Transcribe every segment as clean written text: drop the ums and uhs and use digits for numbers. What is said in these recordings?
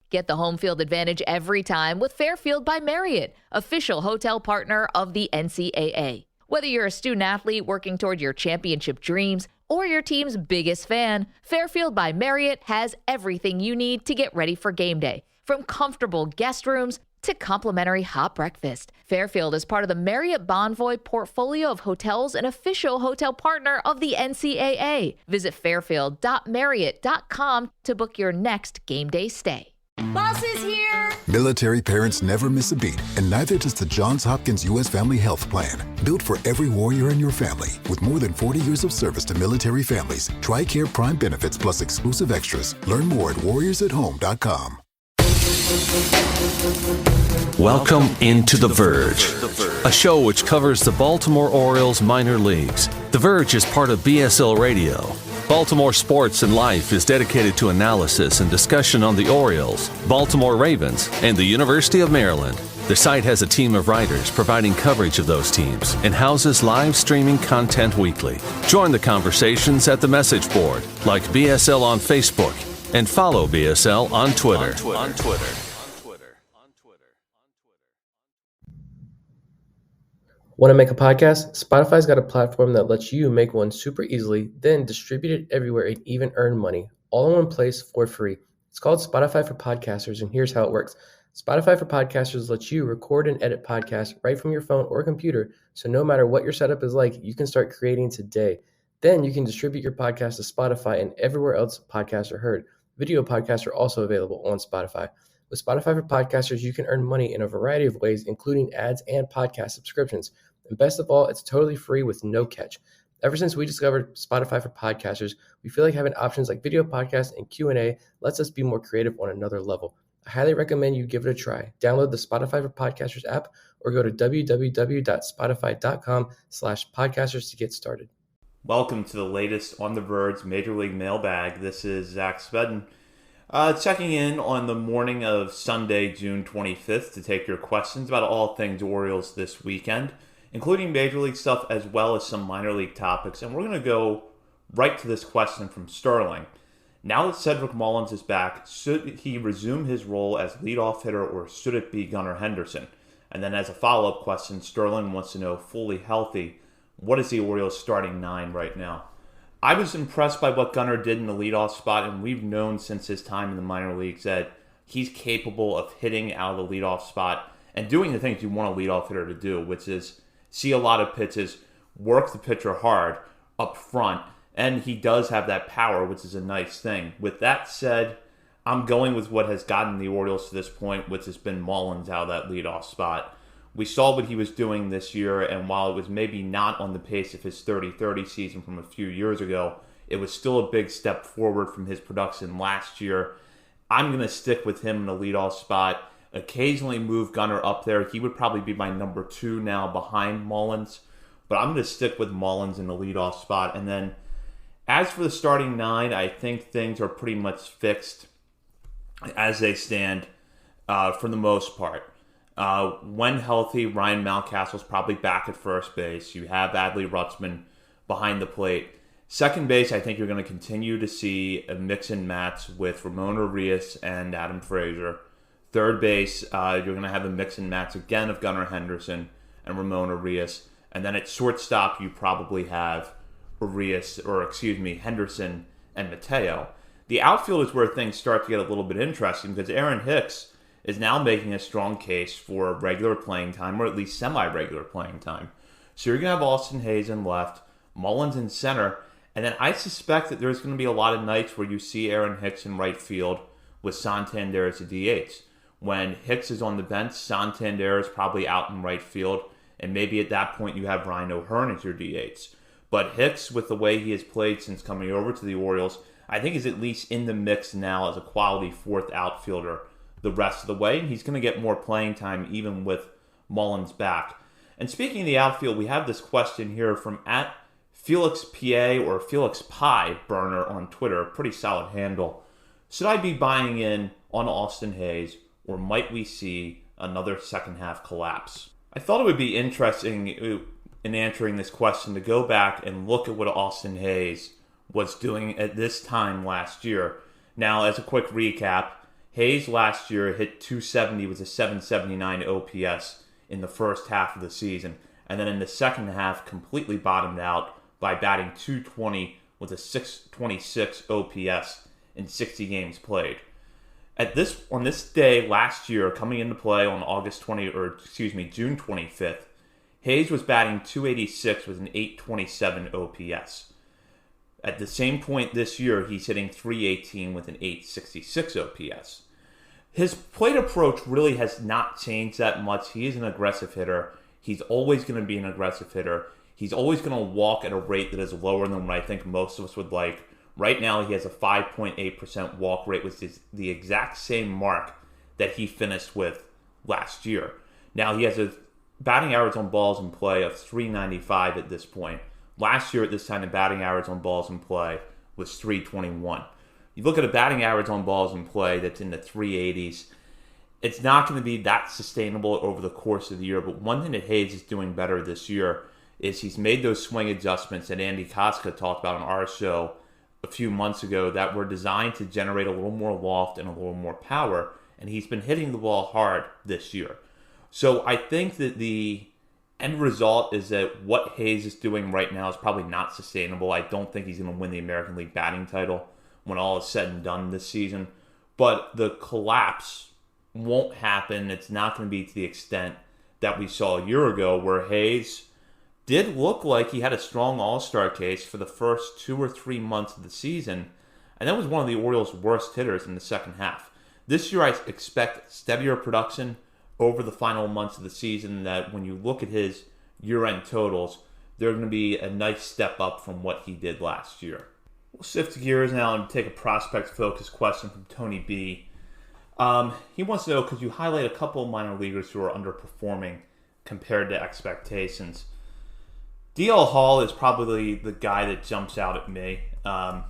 Get the home field advantage every time with Fairfield by Marriott, official hotel partner of the NCAA. Whether you're a student athlete working toward your championship dreams or your team's biggest fan, Fairfield by Marriott has everything you need to get ready for game day. From comfortable guest rooms to complimentary hot breakfast, Fairfield is part of the Marriott Bonvoy portfolio of hotels and official hotel partner of the NCAA. Visit fairfield.marriott.com to book your next game day stay. Boss is here! Military parents never miss a beat, and neither does the Johns Hopkins U.S. Family Health Plan. Built for every warrior in your family. With more than 40 years of service to military families, TRICARE Prime benefits plus exclusive extras. Learn more at warriorsathome.com. Welcome into The Verge, a show which covers the Baltimore Orioles minor leagues. The Verge is part of BSL Radio. Baltimore Sports and Life is dedicated to analysis and discussion on the Orioles, Baltimore Ravens, and the University of Maryland. The site has a team of writers providing coverage of those teams and houses live streaming content weekly. Join the conversations at the message board, like BSL on Facebook, and follow BSL on Twitter. Want to make a podcast? Spotify's got a platform that lets you make one super easily, then distribute it everywhere and even earn money, all in one place for free. It's called Spotify for Podcasters, and here's how it works. Spotify for Podcasters lets you record and edit podcasts right from your phone or computer, so no matter what your setup is like, you can start creating today. Then you can distribute your podcast to Spotify and everywhere else podcasts are heard. Video podcasts are also available on Spotify. With Spotify for Podcasters, you can earn money in a variety of ways, including ads and podcast subscriptions. And best of all, it's totally free with no catch. Ever since we discovered Spotify for Podcasters, we feel like having options like video podcasts and Q&A lets us be more creative on another level. I highly recommend you give it a try. Download the Spotify for Podcasters app or go to www.spotify.com/podcasters to get started. Welcome to the latest on the Verge Major League Mailbag. This is Zach Spedden. Checking in on the morning of Sunday, June 25th to take your questions about all things Orioles this weekend, including Major League stuff as well as some minor league topics. And we're going to go right to this question from Sterling. Now that Cedric Mullins is back, should he resume his role as leadoff hitter or should it be Gunnar Henderson? And then as a follow-up question, Sterling wants to know, fully healthy, what is the Orioles starting nine right now? I was impressed by what Gunnar did in the leadoff spot, and we've known since his time in the minor leagues that he's capable of hitting out of the leadoff spot and doing the things you want a leadoff hitter to do, which is see a lot of pitches, work the pitcher hard up front, and he does have that power, which is a nice thing. With that said, I'm going with what has gotten the Orioles to this point, which has been Mullins out of that leadoff spot. We saw what he was doing this year, and while it was maybe not on the pace of his 30-30 season from a few years ago, it was still a big step forward from his production last year. I'm going to stick with him in the leadoff spot, occasionally move Gunnar up there. He would probably be my number two now behind Mullins, but I'm going to stick with Mullins in the leadoff spot. And then as for the starting nine, I think things are pretty much fixed as they stand for the most part. When healthy, Ryan Mountcastle's probably back at first base. You have Adley Rutschman behind the plate. Second base, I think you're going to continue to see a mix and match with Ramon Urias and Adam Frazier. Third base, you're going to have a mix and match again of Gunnar Henderson and Ramon Urias. And then at shortstop, you probably have Henderson and Mateo. The outfield is where things start to get a little bit interesting because Aaron Hicks is now making a strong case for regular playing time, or at least semi-regular playing time. So you're going to have Austin Hayes in left, Mullins in center, and then I suspect that there's going to be a lot of nights where you see Aaron Hicks in right field with Santander as a DH. When Hicks is on the bench, Santander is probably out in right field, and maybe at that point you have Ryan O'Hearn as your DH. But Hicks, with the way he has played since coming over to the Orioles, I think is at least in the mix now as a quality fourth outfielder the rest of the way, and he's going to get more playing time even with Mullins back. And speaking of the outfield, we have this question here from @FelixPA or Felix Pie Burner on Twitter, pretty solid handle. Should I be buying in on Austin Hayes, or might we see another second half collapse? I thought it would be interesting in answering this question to go back and look at what Austin Hayes was doing at this time last year. Now, as a quick recap, Hayes last year hit 270 with a 779 OPS in the first half of the season, and then in the second half completely bottomed out by batting 220 with a 626 OPS in 60 games played. On this day last year, coming into play on June 25th, Hayes was batting 286 with an 827 OPS. At the same point this year, he's hitting 318 with an 866 OPS. His plate approach really has not changed that much. He is an aggressive hitter. He's always going to be an aggressive hitter. He's always going to walk at a rate that is lower than what I think most of us would like. Right now, he has a 5.8% walk rate, which is the exact same mark that he finished with last year. Now, he has a batting average on balls in play of 395 at this point. Last year at this time, the batting average on balls in play was 321. You look at a batting average on balls in play that's in the 380s, it's not going to be that sustainable over the course of the year. But one thing that Hayes is doing better this year is he's made those swing adjustments that Andy Koska talked about on our show a few months ago that were designed to generate a little more loft and a little more power. And he's been hitting the ball hard this year. So I think that the end result is that what Hayes is doing right now is probably not sustainable. I don't think he's going to win the American League batting title when all is said and done this season. But the collapse won't happen. It's not going to be to the extent that we saw a year ago, where Hayes did look like he had a strong all-star case for the first 2 or 3 months of the season, and that was one of the Orioles' worst hitters in the second half. This year I expect steadier production over the final months of the season, that when you look at his year-end totals, they're going to be a nice step up from what he did last year. We'll shift gears now and take a prospect-focused question from Tony B. He wants to know, could you highlight a couple of minor leaguers who are underperforming compared to expectations? DL Hall is probably the guy that jumps out at me. And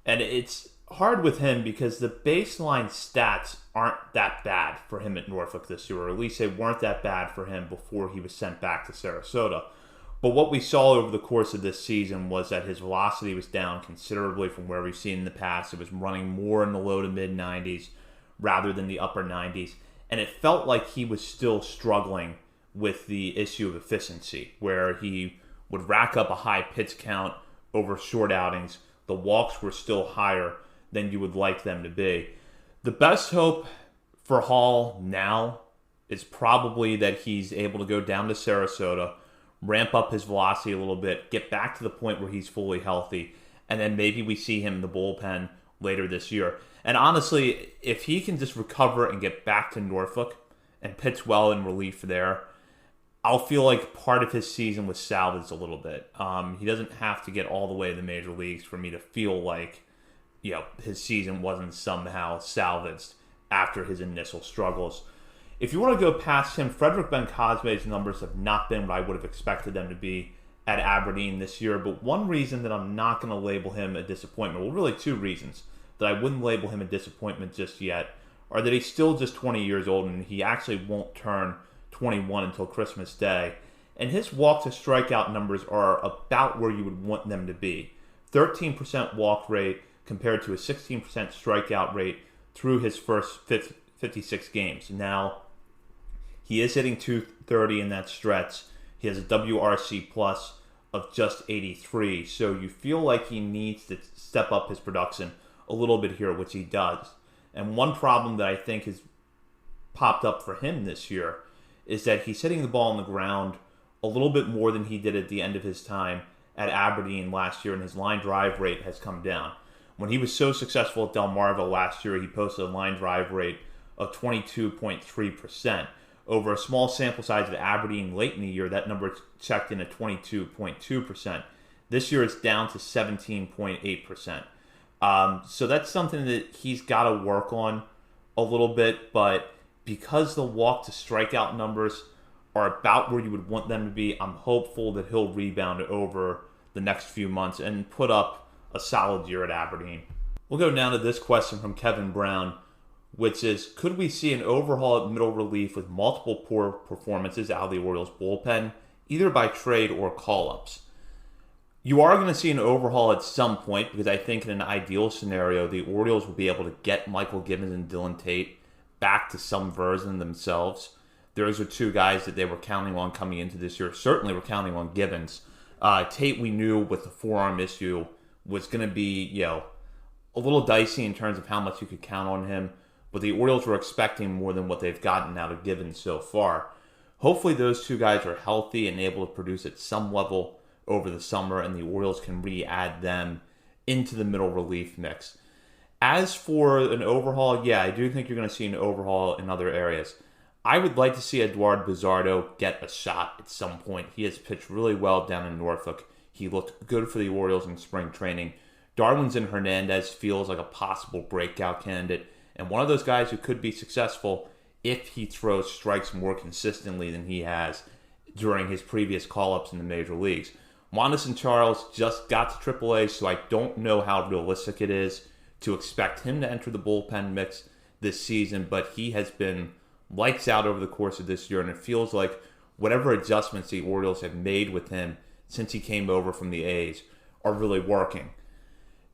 it's hard with him because the baseline stats aren't that bad for him at Norfolk this year, or at least they weren't that bad for him before he was sent back to Sarasota. But what we saw over the course of this season was that his velocity was down considerably from where we've seen in the past. It was running more in the low to mid 90s rather than the upper 90s. And it felt like he was still struggling with the issue of efficiency, where he would rack up a high pitch count over short outings. The walks were still higher than you would like them to be. The best hope for Hall now is probably that he's able to go down to Sarasota, ramp up his velocity a little bit, get back to the point where he's fully healthy, and then maybe we see him in the bullpen later this year. And honestly, if he can just recover and get back to Norfolk and pitch well in relief there, I'll feel like part of his season was salvaged a little bit. He doesn't have to get all the way to the major leagues for me to feel like, his season wasn't somehow salvaged after his initial struggles. If you want to go past him, Frederick Bencosme's numbers have not been what I would have expected them to be at Aberdeen this year. But one reason that I'm not going to label him a disappointment, well, really two reasons that I wouldn't label him a disappointment just yet, are that he's still just 20 years old and he actually won't turn 21 until Christmas Day. And his walk to strikeout numbers are about where you would want them to be. 13% walk rate compared to a 16% strikeout rate through his first 56 games. Now, he is hitting 230 in that stretch. He has a WRC plus of just 83. So you feel like he needs to step up his production a little bit here, which he does. And one problem that I think has popped up for him this year is that he's hitting the ball on the ground a little bit more than he did at the end of his time at Aberdeen last year, and his line drive rate has come down. When he was so successful at Delmarva last year, he posted a line drive rate of 22.3%. Over a small sample size at Aberdeen late in the year, that number checked in at 22.2%. This year it's down to 17.8%. So that's something that he's got to work on a little bit, but because the walk to strikeout numbers are about where you would want them to be, I'm hopeful that he'll rebound over the next few months and put up a solid year at Aberdeen. We'll go now to this question from Kevin Brown, which is, could we see an overhaul at middle relief with multiple poor performances out of the Orioles bullpen, either by trade or call-ups? You are going to see an overhaul at some point because I think in an ideal scenario, the Orioles will be able to get Michael Gibbons and Dylan Tate back to some version of themselves. Those are two guys that they were counting on coming into this year. Certainly were counting on Gibbons. Tate, we knew with the forearm issue, was going to be, a little dicey in terms of how much you could count on him. But the Orioles were expecting more than what they've gotten out of Gibbons so far. Hopefully those two guys are healthy and able to produce at some level over the summer, and the Orioles can re-add them into the middle relief mix. As for an overhaul, yeah, I do think you're going to see an overhaul in other areas. I would like to see Eduardo Bizzardo get a shot at some point. He has pitched really well down in Norfolk. He looked good for the Orioles in spring training. Darwinzon Hernandez feels like a possible breakout candidate, and one of those guys who could be successful if he throws strikes more consistently than he has during his previous call-ups in the major leagues. Wanderson Charles just got to AAA, so I don't know how realistic it is to expect him to enter the bullpen mix this season, but he has been lights out over the course of this year, and it feels like whatever adjustments the Orioles have made with him since he came over from the A's are really working.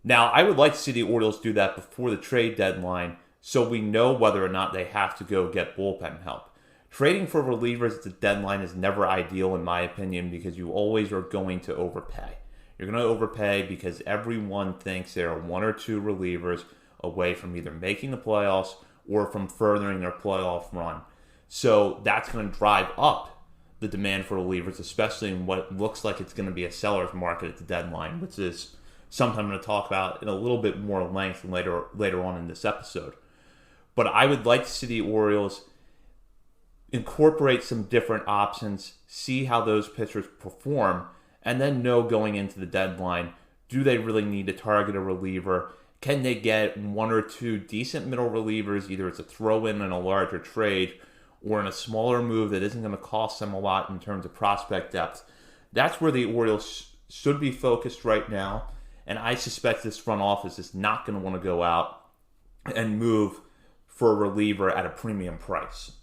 Now, I would like to see the Orioles do that before the trade deadline so we know whether or not they have to go get bullpen help. Trading for relievers at the deadline is never ideal in my opinion because you always are going to overpay. You're going to overpay because everyone thinks there are one or two relievers away from either making the playoffs or from furthering their playoff run. So that's going to drive up the demand for relievers, especially in what looks like it's going to be a seller's market at the deadline, which is something I'm going to talk about in a little bit more length later on in this episode. But I would like to see the Orioles incorporate some different options, see how those pitchers perform, and then know going into the deadline, do they really need to target a reliever? Can they get one or two decent middle relievers, either it's a throw-in in a larger trade or in a smaller move that isn't going to cost them a lot in terms of prospect depth? That's where the Orioles should be focused right now, and I suspect this front office is not going to want to go out and move for a reliever at a premium price.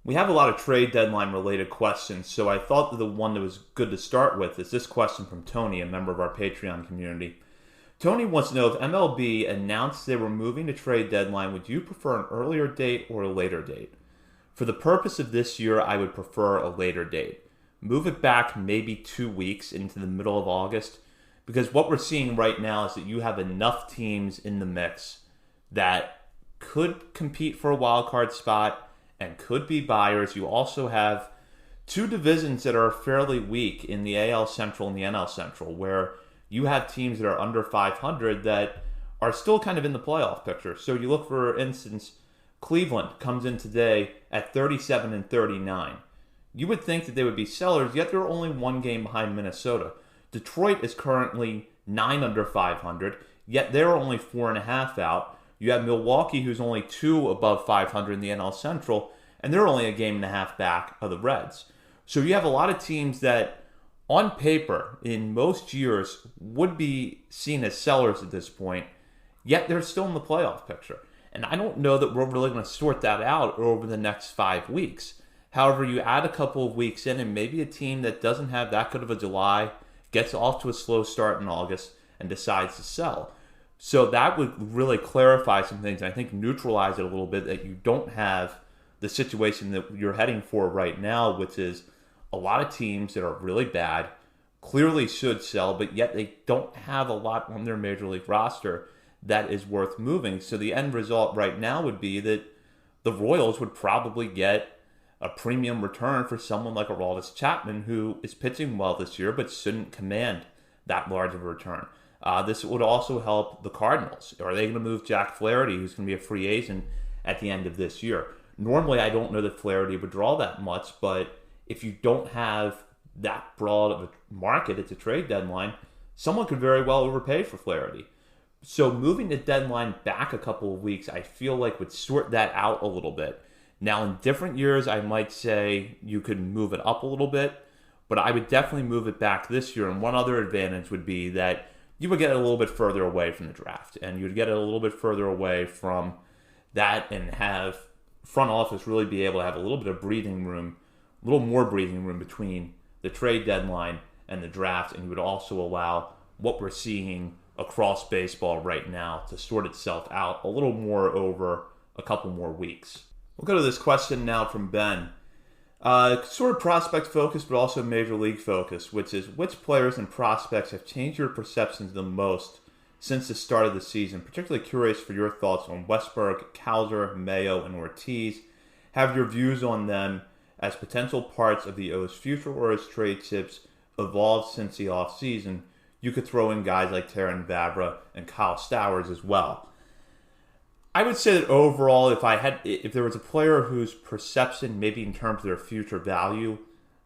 We have a lot of trade deadline related questions, so I thought that the one that was good to start with is this question from Tony, a member of our Patreon community. Tony wants to know if MLB announced they were moving to trade deadline, would you prefer an earlier date or a later date? For the purpose of this year, I would prefer a later date. Move it back maybe 2 weeks into the middle of August, because what we're seeing right now is that you have enough teams in the mix that could compete for a wild card spot and could be buyers. You also have two divisions that are fairly weak in the AL Central and the NL Central, where you have teams that are under 500 that are still kind of in the playoff picture. So you look, for instance, Cleveland comes in today at 37-39. You would think that they would be sellers, yet they're only one game behind Minnesota. Detroit is currently 9 under 500, yet they're only 4.5 out. You have Milwaukee, who's only 2 above 500 in the NL Central, and they're only a game and a half back of the Reds. So you have a lot of teams that, on paper, in most years, would be seen as sellers at this point, yet they're still in the playoff picture. And I don't know that we're really going to sort that out over the next 5 weeks. However, you add a couple of weeks in, and maybe a team that doesn't have that good of a July gets off to a slow start in August and decides to sell. So that would really clarify some things, and I think neutralize it a little bit, that you don't have the situation that you're heading for right now, which is a lot of teams that are really bad, clearly should sell, but yet they don't have a lot on their major league roster that is worth moving. So the end result right now would be that the Royals would probably get a premium return for someone like Aroldis Chapman, who is pitching well this year but shouldn't command that large of a return. This would also help the Cardinals. Are they going to move Jack Flaherty, who's going to be a free agent at the end of this year? Normally, I don't know that Flaherty would draw that much, but if you don't have that broad of a market at the trade deadline, someone could very well overpay for Flaherty. So moving the deadline back a couple of weeks, I feel like would sort that out a little bit. Now, in different years, I might say you could move it up a little bit, but I would definitely move it back this year. And one other advantage would be that you would get it a little bit further away from the draft, and you'd get it a little bit further away from that and have front office really be able to have a little bit of breathing room, a little more breathing room between the trade deadline and the draft, and you would also allow what we're seeing across baseball right now to sort itself out a little more over a couple more weeks. We'll go to this question now from Ben. Sort of prospect focused, but also major league focused, which is which players and prospects have changed your perceptions the most since the start of the season? Particularly curious for your thoughts on Westburg, Calzer, Mayo, and Ortiz. Have your views on them as potential parts of the O's future or as trade chips evolved since the offseason? You could throw in guys like Terrin Vavra and Kyle Stowers as well. I would say that overall, if there was a player whose perception, maybe in terms of their future value,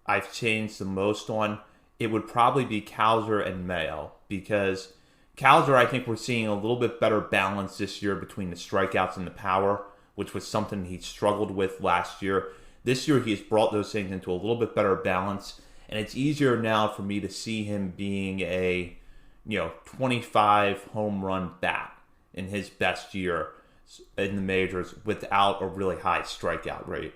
I've changed the most on, it would probably be Calzer and Mayo. Because Calzer, I think we're seeing a little bit better balance this year between the strikeouts and the power, which was something he struggled with last year. This year, he's brought those things into a little bit better balance, and it's easier now for me to see him being a 25 home run bat in his best year in the majors without a really high strikeout rate.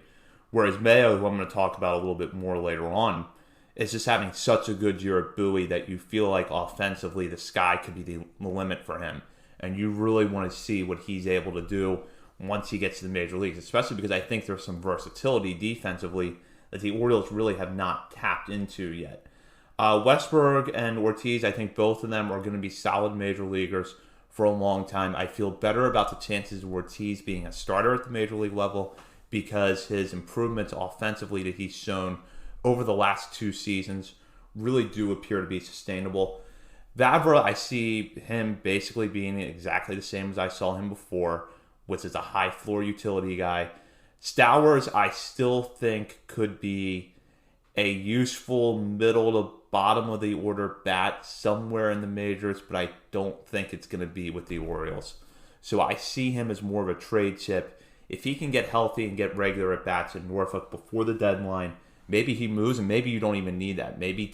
Whereas Mayo, who I'm going to talk about a little bit more later on, is just having such a good year at Bowie that you feel like offensively the sky could be the limit for him. And you really want to see what he's able to do once he gets to the major leagues, especially because I think there's some versatility defensively that the Orioles really have not tapped into yet. Westburg and Ortiz, I think both of them are going to be solid major leaguers for a long time. I feel better about the chances of Ortiz being a starter at the major league level because his improvements offensively that he's shown over the last 2 seasons really do appear to be sustainable. Vavra, I see him basically being exactly the same as I saw him before, which is a high floor utility guy. Stowers, I still think could be a useful middle to bottom of the order bat somewhere in the majors, but I don't think it's going to be with the Orioles. So I see him as more of a trade chip. If he can get healthy and get regular at bats in Norfolk before the deadline, maybe he moves, and maybe you don't even need that. Maybe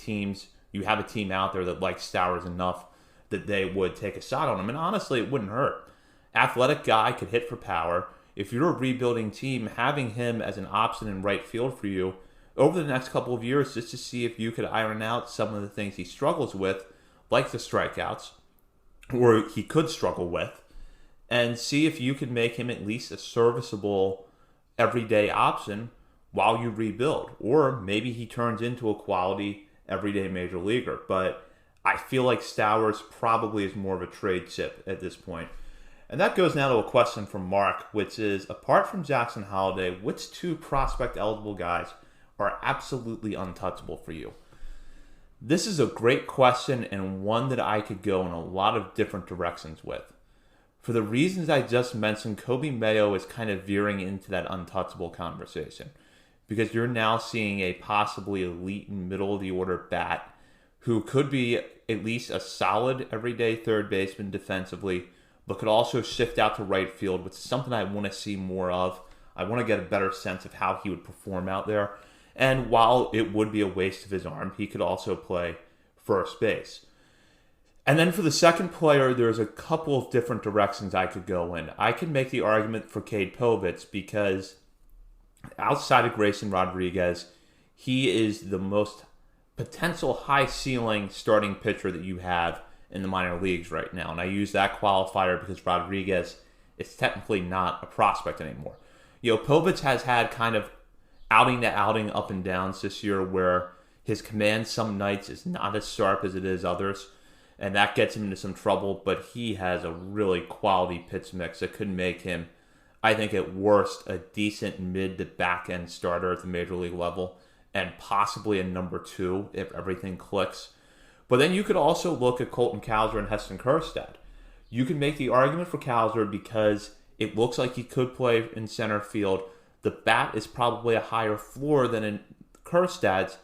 you have a team out there that likes Stowers enough that they would take a shot on him. And honestly, it wouldn't hurt. Athletic guy, could hit for power. If you're a rebuilding team, having him as an option in right field for you over the next couple of years, just to see if you could iron out some of the things he struggles with, like the strikeouts, or he could struggle with, and see if you could make him at least a serviceable everyday option while you rebuild. Or maybe he turns into a quality everyday major leaguer. But I feel like Stowers probably is more of a trade chip at this point. And that goes now to a question from Mark, which is, apart from Jackson Holliday, which 2 prospect-eligible guys are absolutely untouchable for you? This is a great question and one that I could go in a lot of different directions with. For the reasons I just mentioned, Kobe Mayo is kind of veering into that untouchable conversation because you're now seeing a possibly elite middle-of-the-order bat who could be at least a solid everyday third baseman defensively, but could also shift out to right field, which is something I want to see more of. I want to get a better sense of how he would perform out there. And while it would be a waste of his arm, he could also play first base. And then for the second player, there's a couple of different directions I could go in. I could make the argument for Cade Povich because outside of Grayson Rodriguez, he is the most potential high-ceiling starting pitcher that you have in the minor leagues right now. And I use that qualifier because Rodriguez is technically not a prospect anymore. Povich has had kind of outing to outing up and downs this year where his command some nights is not as sharp as it is others, and that gets him into some trouble, but he has a really quality pitch mix that could make him, I think at worst, a decent mid to back end starter at the major league level, and possibly a number 2 if everything clicks. But then you could also look at Colton Cowser and Heston Kjerstad. You can make the argument for Cowser because it looks like he could play in center field. The bat is probably a higher floor than in Kjerstad's.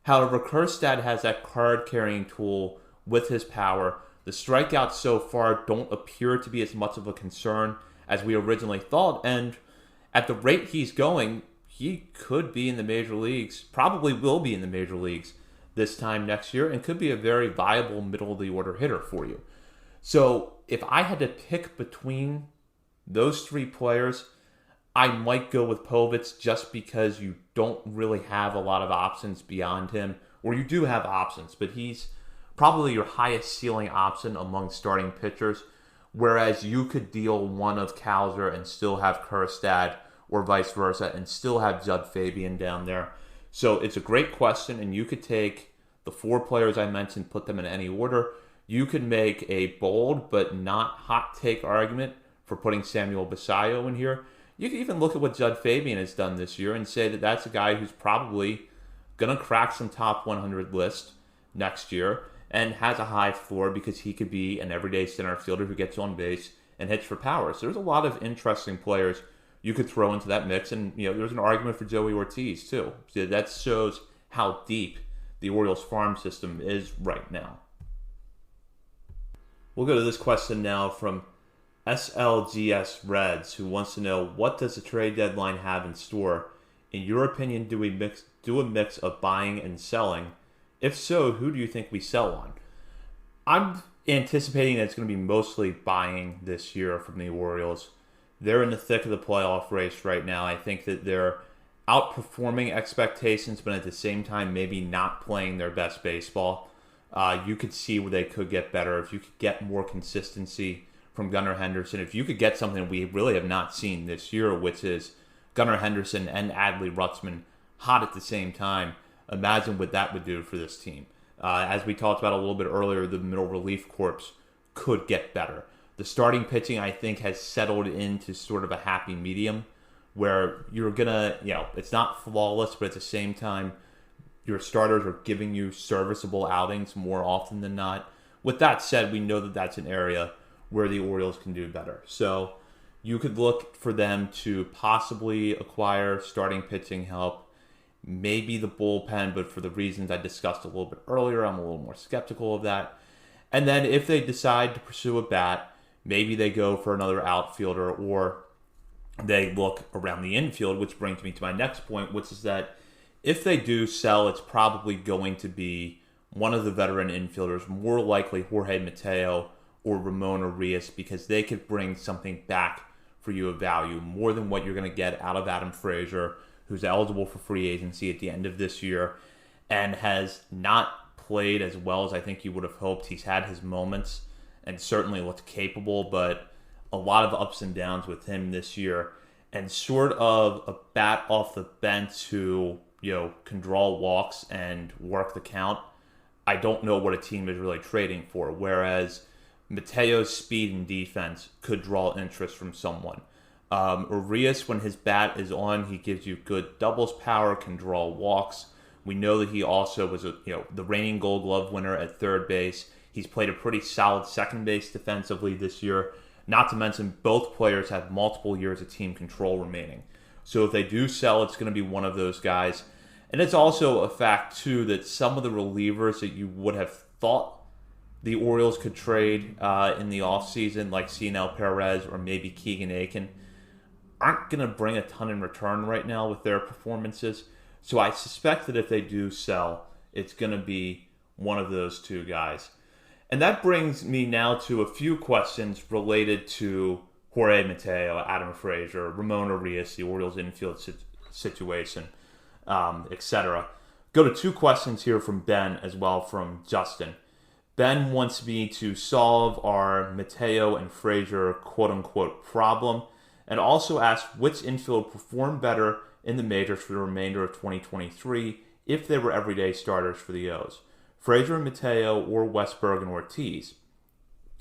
However, Kjerstad has that card-carrying tool with his power. The strikeouts so far don't appear to be as much of a concern as we originally thought. And at the rate he's going, he could be in the major leagues, probably will be in the major leagues this time next year, and could be a very viable middle-of-the-order hitter for you. So if I had to pick between those 3 players, I might go with Povich just because you don't really have a lot of options beyond him, or you do have options, but he's probably your highest ceiling option among starting pitchers, whereas you could deal one of Cowser and still have Kjerstad, or vice versa, and still have Judd Fabian down there. So it's a great question, and you could take the 4 players I mentioned, put them in any order. You could make a bold but not hot take argument for putting Samuel Basallo in here. You could even look at what Judd Fabian has done this year and say that that's a guy who's probably going to crack some top 100 list next year and has a high floor because he could be an everyday center fielder who gets on base and hits for power. So there's a lot of interesting players you could throw into that mix. And, there's an argument for Joey Ortiz, too. So that shows how deep the Orioles farm system is right now. We'll go to this question now from SLGS Reds, who wants to know, what does the trade deadline have in store? In your opinion, do we do a mix of buying and selling? If so, who do you think we sell on? I'm anticipating that it's going to be mostly buying this year from the Orioles. They're in the thick of the playoff race right now. I think that they're outperforming expectations, but at the same time, maybe not playing their best baseball. You could see where they could get better. If you could get more consistency from Gunnar Henderson, if you could get something we really have not seen this year, which is Gunnar Henderson and Adley Rutschman hot at the same time, imagine what that would do for this team. As we talked about a little bit earlier, the middle relief corps could get better. The starting pitching, I think, has settled into sort of a happy medium where you're going to, it's not flawless, but at the same time, your starters are giving you serviceable outings more often than not. With that said, we know that that's an area where the Orioles can do better. So you could look for them to possibly acquire starting pitching help, maybe the bullpen, but for the reasons I discussed a little bit earlier, I'm a little more skeptical of that. And then if they decide to pursue a bat, maybe they go for another outfielder, or they look around the infield, which brings me to my next point, which is that if they do sell, it's probably going to be one of the veteran infielders, more likely Jorge Mateo or Ramon Arias, because they could bring something back for you of value, more than what you're going to get out of Adam Frazier, who's eligible for free agency at the end of this year and has not played as well as I think you would have hoped. He's had his moments and certainly looked capable, but a lot of ups and downs with him this year. And sort of a bat off the bench who, can draw walks and work the count, I don't know what a team is really trading for. Whereas Mateo's speed and defense could draw interest from someone. Arias, when his bat is on, he gives you good doubles power, can draw walks. We know that he also was the reigning Gold Glove winner at third base. He's played a pretty solid second base defensively this year. Not to mention, both players have multiple years of team control remaining. So if they do sell, it's going to be one of those guys. And it's also a fact, too, that some of the relievers that you would have thought the Orioles could trade in the offseason, like Cionel Perez or maybe Keegan Aiken, aren't going to bring a ton in return right now with their performances. So I suspect that if they do sell, it's going to be one of those two guys. And that brings me now to a few questions related to Jorge Mateo, Adam Frazier, Ramon Arias, the Orioles infield situation, etc. Go to two questions here from Ben as well from Justin. Ben wants me to solve our Mateo and Frazier quote-unquote problem, and also asks which infield performed better in the majors for the remainder of 2023 if they were everyday starters for the O's. Frazier and Mateo, or Westberg and Ortiz.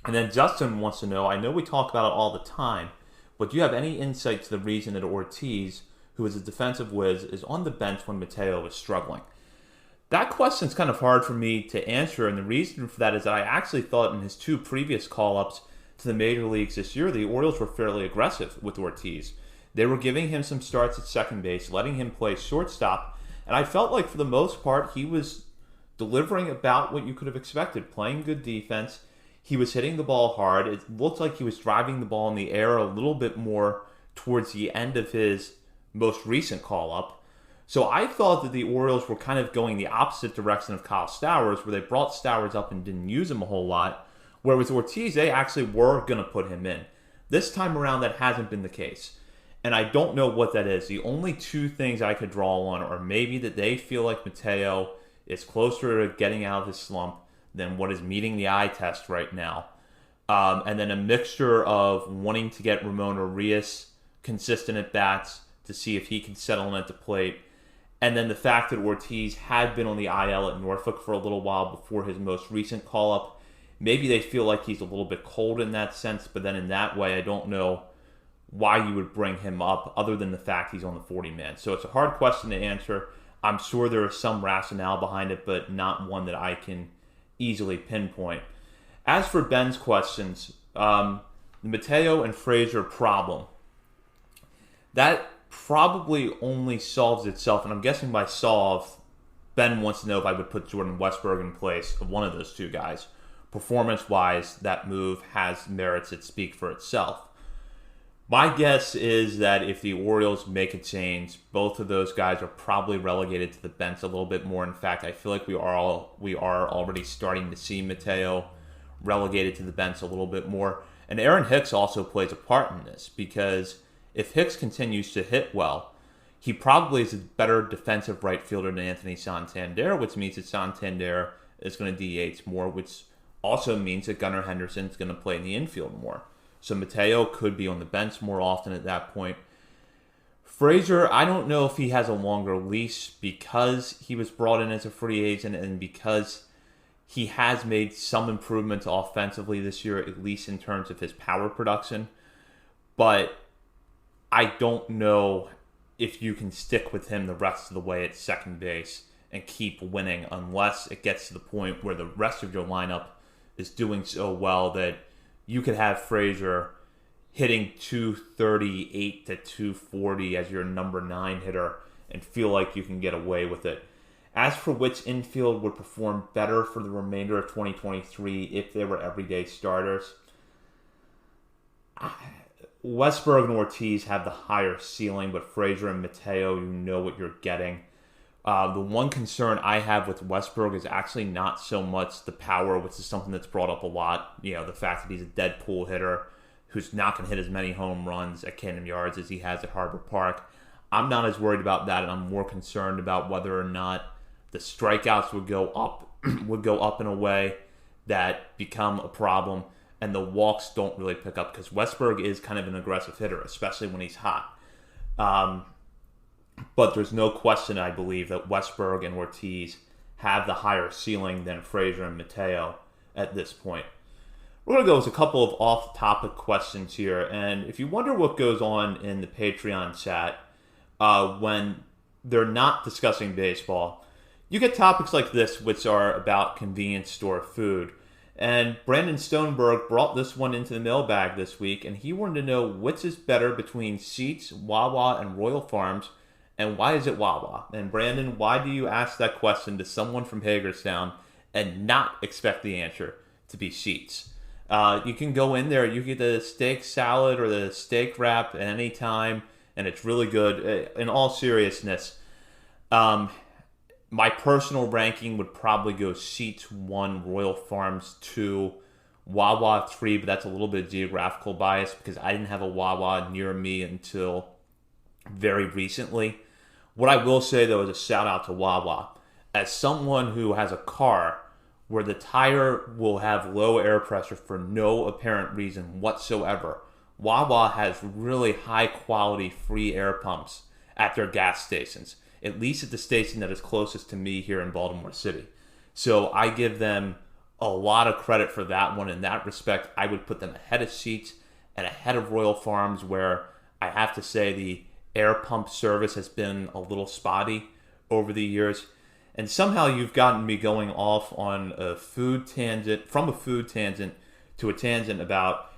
And then Justin wants to know, I know we talk about it all the time, but do you have any insight to the reason that Ortiz, who is a defensive whiz, is on the bench when Mateo is struggling? That question's kind of hard for me to answer, and the reason for that is that I actually thought in his two previous call-ups to the major leagues this year, the Orioles were fairly aggressive with Ortiz. They were giving him some starts at second base, letting him play shortstop, and I felt like for the most part he was delivering about what you could have expected, playing good defense. He was hitting the ball hard. It looked like he was driving the ball in the air a little bit more towards the end of his most recent call-up. So I thought that the Orioles were kind of going the opposite direction of Kyle Stowers, where they brought Stowers up and didn't use him a whole lot, where with Ortiz, they actually were going to put him in. This time around, that hasn't been the case. And I don't know what that is. The only two things I could draw on are maybe that they feel like Mateo is closer to getting out of his slump than what is meeting the eye test right now. And then a mixture of wanting to get Ramon Urias consistent at bats to see if he can settle in at the plate. And then the fact that Ortiz had been on the IL at Norfolk for a little while before his most recent call-up. Maybe they feel like he's a little bit cold in that sense, but then in that way, I don't know why you would bring him up other than the fact he's on the 40-man. So it's a hard question to answer. I'm sure there is some rationale behind it, but not one that I can easily pinpoint. As for Ben's questions, the Mateo and Frazier problem, that probably only solves itself, and I'm guessing by solve, Ben wants to know if I would put Jordan Westburg in place of one of those two guys. Performance-wise, that move has merits that speak for itself. My guess is that if the Orioles make a change, both of those guys are probably relegated to the bench a little bit more. In fact, I feel like we are already starting to see Mateo relegated to the bench a little bit more. And Aaron Hicks also plays a part in this, because if Hicks continues to hit well, he probably is a better defensive right fielder than Anthony Santander, which means that Santander is going to DH more, which also means that Gunnar Henderson is going to play in the infield more. So Mateo could be on the bench more often at that point. Frazier, I don't know if he has a longer leash because he was brought in as a free agent and because he has made some improvements offensively this year, at least in terms of his power production. But I don't know if you can stick with him the rest of the way at second base and keep winning unless it gets to the point where the rest of your lineup is doing so well that you could have Frazier hitting 238 to 240 as your number 9 hitter and feel like you can get away with it. As for which infield would perform better for the remainder of 2023 if they were everyday starters, Westburg and Ortiz have the higher ceiling, but Frazier and Mateo, you know what you're getting. The one concern I have with Westburg is actually not so much the power, which is something that's brought up a lot. You know, the fact that he's a dead pool hitter who's not going to hit as many home runs at Camden Yards as he has at Harbor Park. I'm not as worried about that, and I'm more concerned about whether or not the strikeouts would go up in a way that become a problem, and the walks don't really pick up, because Westburg is kind of an aggressive hitter, especially when he's hot. But there's no question, I believe, that Westburg and Ortiz have the higher ceiling than Frazier and Mateo at this point. We're going to go with a couple of off-topic questions here. And if you wonder what goes on in the Patreon chat when they're not discussing baseball, you get topics like this, which are about convenience store food. And Brandon Stoneberg brought this one into the mailbag this week, and he wanted to know which is better between Seats, Wawa, and Royal Farms, and why is it Wawa? And Brandon, why do you ask that question to someone from Hagerstown and not expect the answer to be Seats? You can go in there, you get the steak salad or the steak wrap at any time, and it's really good. In all seriousness, my personal ranking would probably go Seats 1, Royal Farms 2, Wawa 3, but that's a little bit of geographical bias because I didn't have a Wawa near me until very recently. What I will say, though, is a shout out to Wawa. As someone who has a car where the tire will have low air pressure for no apparent reason whatsoever, Wawa has really high quality free air pumps at their gas stations, at least at the station that is closest to me here in Baltimore City. So I give them a lot of credit for that one. In that respect, I would put them ahead of Seats and ahead of Royal Farms, where I have to say the air pump service has been a little spotty over the years. And somehow you've gotten me going off on a food tangent, from a food tangent to a tangent about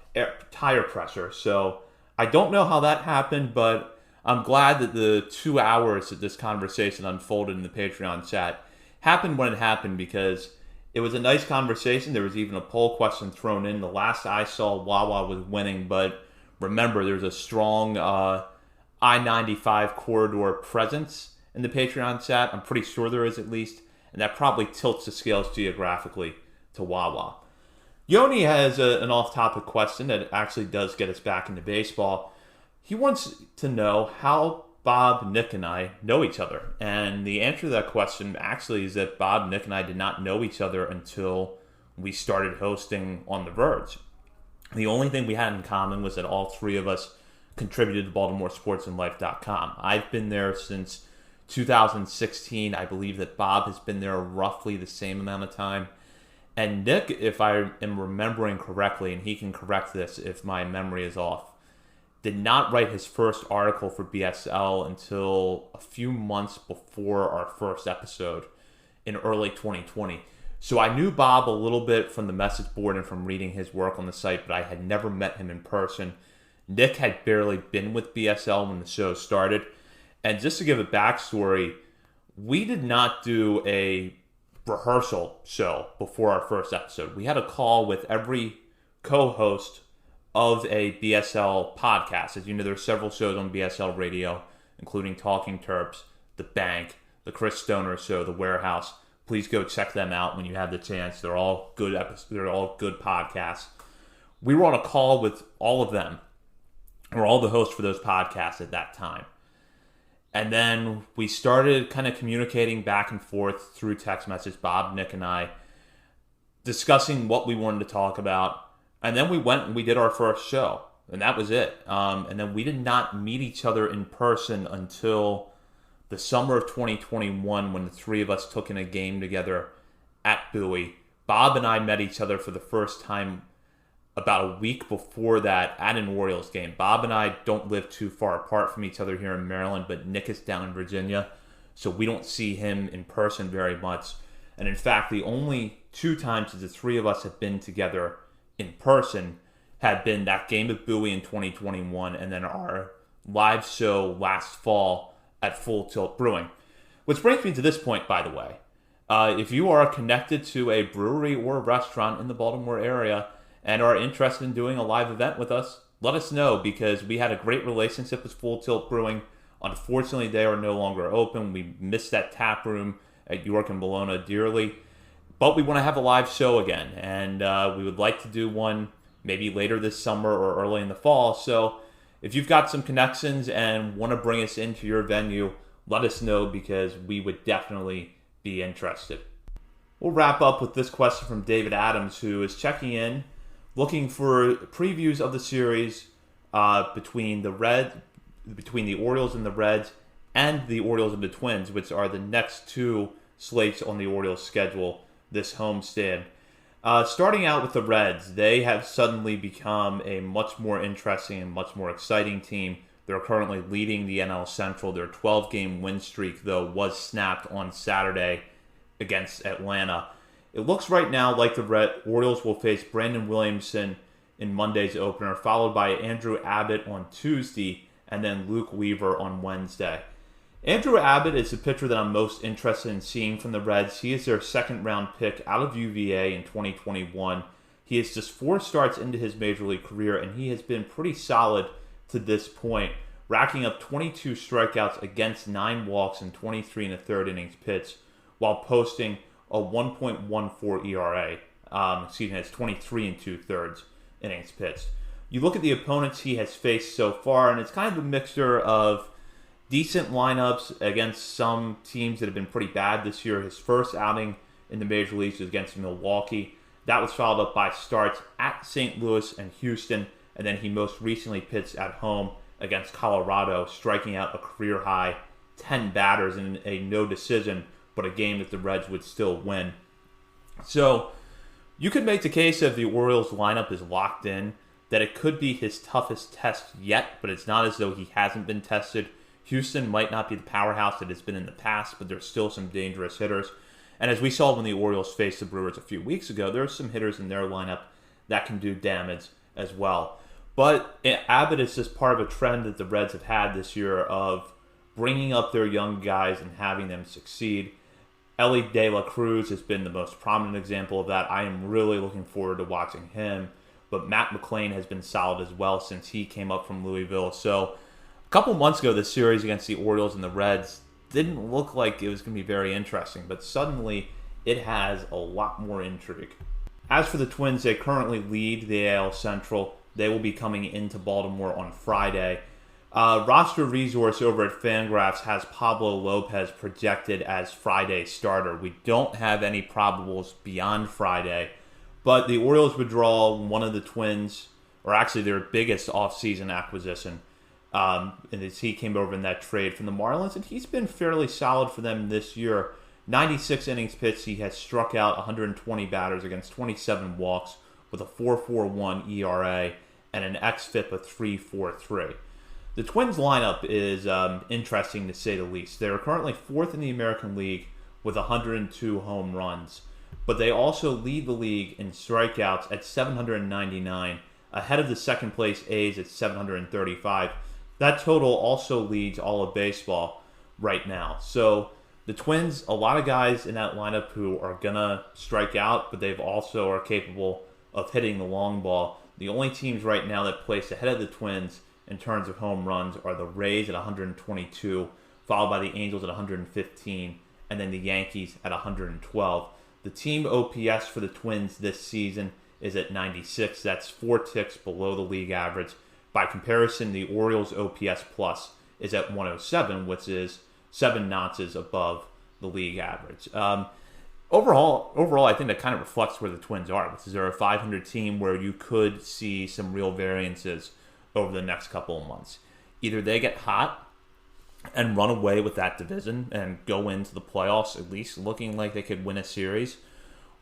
tire pressure. So I don't know how that happened, but I'm glad that the 2 hours that this conversation unfolded in the Patreon chat happened when it happened, because it was a nice conversation. There was even a poll question thrown in. The last I saw, Wawa was winning, but remember, there's a strong I-95 corridor presence in the Patreon chat. I'm pretty sure there is, at least, and that probably tilts the scales geographically to Wawa. Yoni has an off-topic question that actually does get us back into baseball. He wants to know how Bob, Nick, and I know each other? And the answer to that question actually is that Bob, Nick, and I did not know each other until we started hosting on The Verge. The only thing we had in common was that all three of us contributed to BaltimoreSportsAndLife.com. I've been there since 2016. I believe that Bob has been there roughly the same amount of time. And Nick, if I am remembering correctly, and he can correct this if my memory is off, did not write his first article for BSL until a few months before our first episode in early 2020. So I knew Bob a little bit from the message board and from reading his work on the site, but I had never met him in person. Nick had barely been with BSL when the show started. And just to give a backstory, we did not do a rehearsal show before our first episode. We had a call with every co-host of a BSL podcast. As you know, there's several shows on BSL radio, including Talking Terps, The Bank, The Chris Stoner Show, The Warehouse. Please go check them out when you have the chance. They're all good episodes. They're all good podcasts. We were on a call with all of them, or all the hosts for those podcasts at that time. And then we started kind of communicating back and forth through text message, Bob, Nick, and I, discussing what we wanted to talk about. And then we went and we did our first show. And that was it. And then we did not meet each other in person until the summer of 2021 when the three of us took in a game together at Bowie. Bob and I met each other for the first time about a week before that at an Orioles game. Bob and I don't live too far apart from each other here in Maryland, but Nick is down in Virginia, so we don't see him in person very much. And in fact, the only two times that the three of us have been together in person had been that game at Bowie in 2021 and then our live show last fall at Full Tilt Brewing. Which brings me to this point, by the way. If you are connected to a brewery or a restaurant in the Baltimore area and are interested in doing a live event with us, let us know, because we had a great relationship with Full Tilt Brewing. Unfortunately, they are no longer open. We missed that tap room at York and Bologna dearly. But we want to have a live show again, and we would like to do one maybe later this summer or early in the fall. So if you've got some connections and want to bring us into your venue, let us know, because we would definitely be interested. We'll wrap up with this question from David Adams, who is checking in, looking for previews of the series between the Orioles and the Reds, and the Orioles and the Twins, which are the next two slates on the Orioles schedule this homestand. Starting out with the Reds, they have suddenly become a much more interesting and much more exciting team. They're currently leading the NL Central. Their 12-game win streak, though, was snapped on Saturday against Atlanta. It looks right now like the Orioles will face Brandon Williamson in Monday's opener, followed by Andrew Abbott on Tuesday, and then Luke Weaver on Wednesday. Andrew Abbott is the pitcher that I'm most interested in seeing from the Reds. He is their second-round pick out of UVA in 2021. He is just 4 starts into his major league career, and he has been pretty solid to this point, racking up 22 strikeouts against 9 walks in 23 1/3 innings pitched, while posting a 1.14 ERA. It's 23 2/3 innings pitched. You look at the opponents he has faced so far, and it's kind of a mixture of decent lineups against some teams that have been pretty bad this year. His first outing in the major leagues was against Milwaukee. That was followed up by starts at St. Louis and Houston, and then he most recently pitched at home against Colorado, striking out a career-high 10 batters in a no decision, but a game that the Reds would still win. So you could make the case that if the Orioles lineup is locked in, that it could be his toughest test yet, but it's not as though he hasn't been tested. Houston might not be the powerhouse it has been in the past, but there's still some dangerous hitters. And as we saw when the Orioles faced the Brewers a few weeks ago, there are some hitters in their lineup that can do damage as well. But Abbott is just part of a trend that the Reds have had this year of bringing up their young guys and having them succeed. Ellie De La Cruz has been the most prominent example of that. I am really looking forward to watching him. But Matt McLain has been solid as well since he came up from Louisville. So a couple months ago, this series against the Orioles and the Reds didn't look like it was going to be very interesting, but suddenly it has a lot more intrigue. As for the Twins, they currently lead the AL Central. They will be coming into Baltimore on Friday. Roster Resource over at Fangraphs has Pablo Lopez projected as Friday's starter. We don't have any probables beyond Friday, but the Orioles would draw one of the Twins, or actually their biggest offseason acquisition, and as he came over in that trade from the Marlins, and he's been fairly solid for them this year. 96 innings pitched, he has struck out 120 batters against 27 walks with a 4.41 ERA and an xFIP of 3.43. The Twins lineup is interesting to say the least. They're currently fourth in the American League with 102 home runs, but they also lead the league in strikeouts at 799, ahead of the second place A's at 735. That total also leads all of baseball right now. So the Twins, a lot of guys in that lineup who are going to strike out, but they've also are capable of hitting the long ball. The only teams right now that place ahead of the Twins in terms of home runs are the Rays at 122, followed by the Angels at 115, and then the Yankees at 112. The team OPS for the Twins this season is at 96. That's 4 ticks below the league average. By comparison, the Orioles OPS plus is at 107, which is 7 notches above the league average. Overall, I think that kind of reflects where the Twins are, which is they're a 500 team where you could see some real variances over the next couple of months. Either they get hot and run away with that division and go into the playoffs at least looking like they could win a series,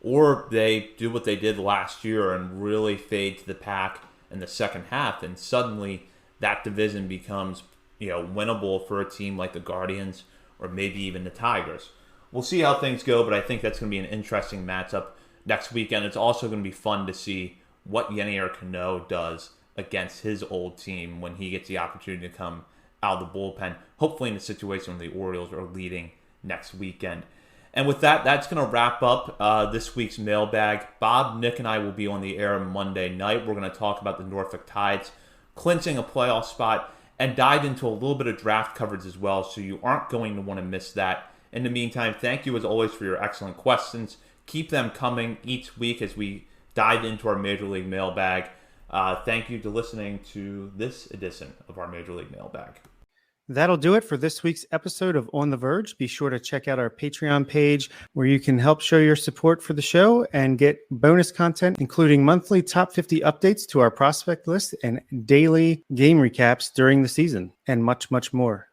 or they do what they did last year and really fade to the pack in the second half, and suddenly that division becomes, winnable for a team like the Guardians or maybe even the Tigers. We'll see how things go, but I think that's going to be an interesting matchup next weekend. It's also going to be fun to see what Yennier Cano does against his old team when he gets the opportunity to come out of the bullpen, hopefully in a situation where the Orioles are leading next weekend. And with that, that's going to wrap up this week's mailbag. Bob, Nick, and I will be on the air Monday night. We're going to talk about the Norfolk Tides clinching a playoff spot and dive into a little bit of draft coverage as well, so you aren't going to want to miss that. In the meantime, thank you as always for your excellent questions. Keep them coming each week as we dive into our Major League Mailbag. Thank you to listening to this edition of our Major League Mailbag. That'll do it for this week's episode of On the Verge. Be sure to check out our Patreon page where you can help show your support for the show and get bonus content, including monthly top 50 updates to our prospect list and daily game recaps during the season, and much, much more.